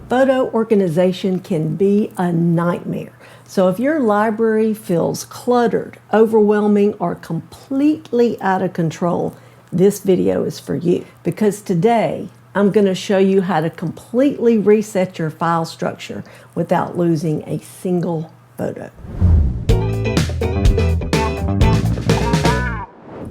Photo organization can be a nightmare. So if your library feels cluttered, overwhelming, or completely out of control, this video is for you. Because today, I'm going to show you how to completely reset your file structure without losing a single photo.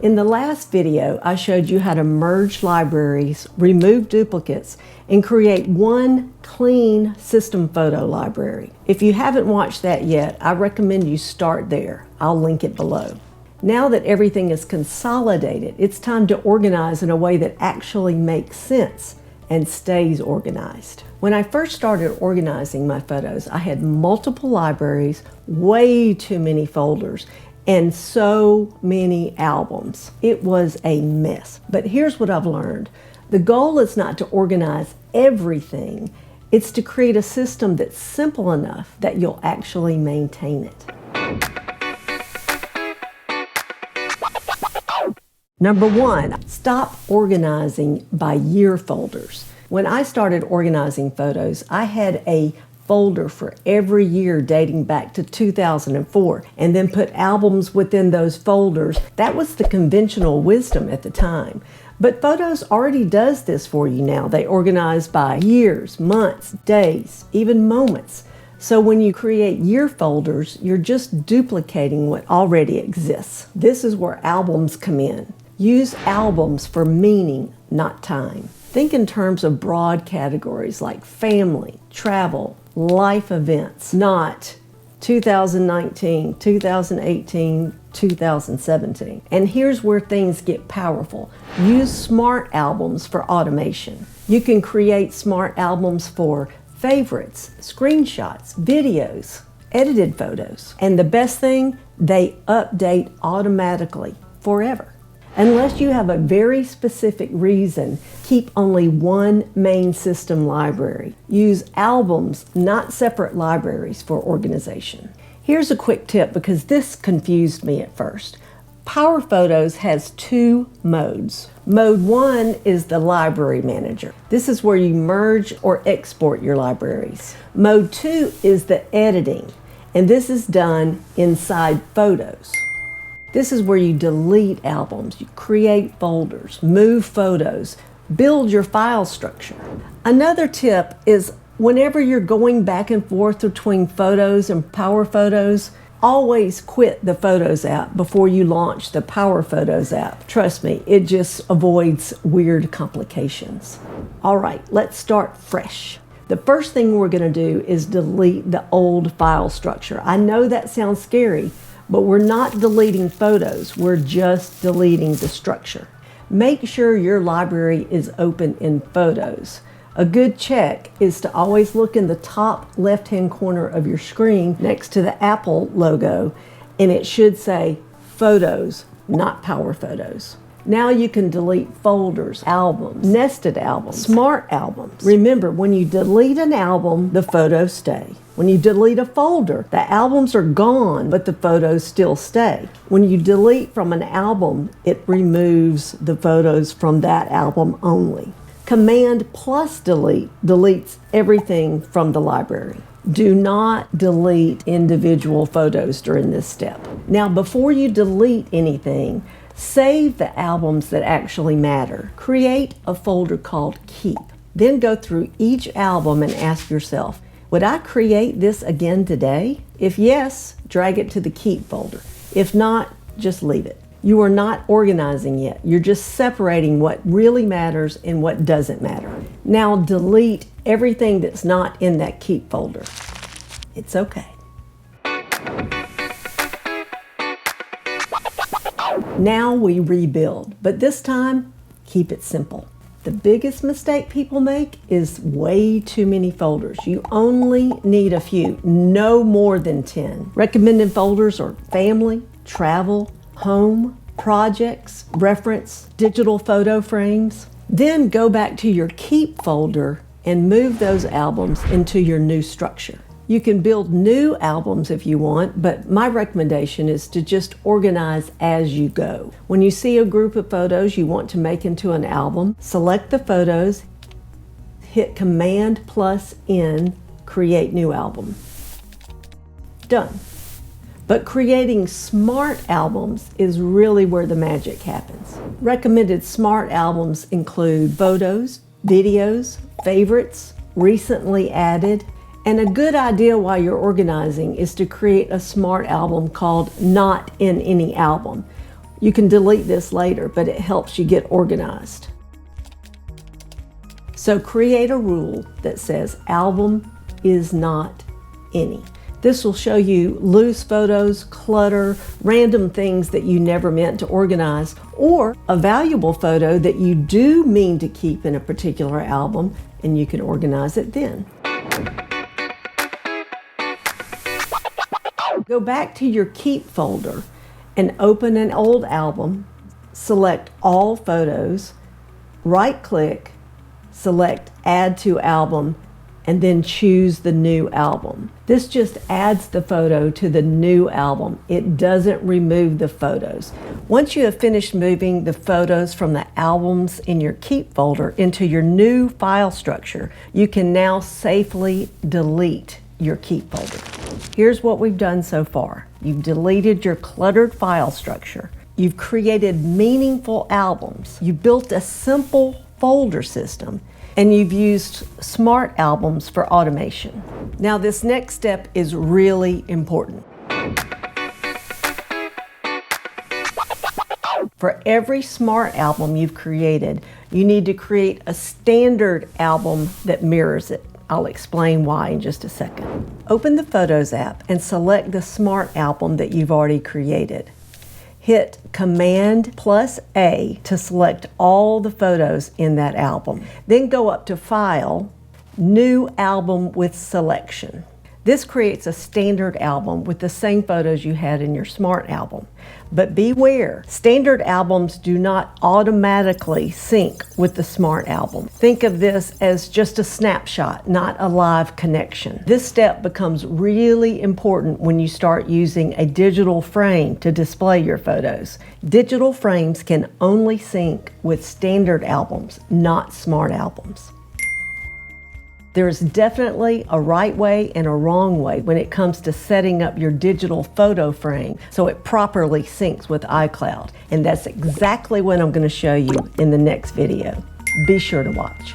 In the last video, I showed you how to merge libraries, remove duplicates, and create one clean system photo library. If you haven't watched that yet, I recommend you start there. I'll link it below. Now that everything is consolidated, it's time to organize in a way that actually makes sense and stays organized. When I first started organizing my photos, I had multiple libraries, way too many folders, and so many albums. It was a mess. But here's what I've learned. The goal is not to organize everything. It's to create a system that's simple enough that you'll actually maintain it. Number one, stop organizing by year folders. When I started organizing photos, I had a folder for every year dating back to 2004 and then put albums within those folders. That was the conventional wisdom at the time. But Photos already does this for you now. They organize by years, months, days, even moments. So when you create year folders, you're just duplicating what already exists. This is where albums come in. Use albums for meaning, not time. Think in terms of broad categories like family, travel, life events, not 2019, 2018, 2017. And here's where things get powerful. Use smart albums for automation. You can create smart albums for favorites, screenshots, videos, edited photos. And the best thing, they update automatically forever. Unless you have a very specific reason, keep only one main system library. Use albums, not separate libraries, for organization. Here's a quick tip because this confused me at first. PowerPhotos has two modes. Mode 1 is the library manager. This is where you merge or export your libraries. Mode 2 is the editing, and this is done inside Photos. This is where you delete albums, you create folders, move photos, build your file structure. Another tip is whenever you're going back and forth between Photos and PowerPhotos, always quit the Photos app before you launch the PowerPhotos app. Trust me, it just avoids weird complications. All right, let's start fresh. The first thing we're going to do is delete the old file structure. I know that sounds scary, but we're not deleting photos, we're just deleting the structure. Make sure your library is open in Photos. A good check is to always look in the top left-hand corner of your screen next to the Apple logo, and it should say Photos, not PowerPhotos. Now you can delete folders, albums, nested albums, smart albums. Remember, when you delete an album, the photos stay. When you delete a folder, the albums are gone, but the photos still stay. When you delete from an album, it removes the photos from that album only. Command plus delete deletes everything from the library. Do not delete individual photos during this step. Now, before you delete anything, save the albums that actually matter. Create a folder called Keep. Then go through each album and ask yourself, would I create this again today? If yes, drag it to the Keep folder. If not, just leave it. You are not organizing yet. You're just separating what really matters and what doesn't matter. Now delete everything that's not in that Keep folder. It's okay. Now we rebuild, but this time, keep it simple. The biggest mistake people make is way too many folders. You only need a few, no more than 10. Recommended folders are family, travel, home, projects, reference, digital photo frames. Then go back to your Keep folder and move those albums into your new structure. You can build new albums if you want, but my recommendation is to just organize as you go. When you see a group of photos you want to make into an album, select the photos, hit Command plus N, create new album. Done. But creating smart albums is really where the magic happens. Recommended smart albums include photos, videos, favorites, recently added, and a good idea while you're organizing is to create a smart album called Not in Any Album. You can delete this later, but it helps you get organized. So create a rule that says album is not any. This will show you loose photos, clutter, random things that you never meant to organize, or a valuable photo that you do mean to keep in a particular album, and you can organize it then. Go back to your Keep folder and open an old album, select all photos, right-click, select Add to Album, and then choose the new album. This just adds the photo to the new album. It doesn't remove the photos. Once you have finished moving the photos from the albums in your Keep folder into your new file structure, you can now safely delete your Keep folder. Here's what we've done so far. You've deleted your cluttered file structure. You've created meaningful albums. You built a simple folder system, and you've used smart albums for automation. Now this next step is really important. For every smart album you've created, you need to create a standard album that mirrors it. I'll explain why in just a second. Open the Photos app and select the smart album that you've already created. Hit Command plus A to select all the photos in that album. Then go up to File, New Album with Selection. This creates a standard album with the same photos you had in your smart album. But beware, standard albums do not automatically sync with the smart album. Think of this as just a snapshot, not a live connection. This step becomes really important when you start using a digital frame to display your photos. Digital frames can only sync with standard albums, not smart albums. There's definitely a right way and a wrong way when it comes to setting up your digital photo frame so it properly syncs with iCloud. And that's exactly what I'm going to show you in the next video. Be sure to watch.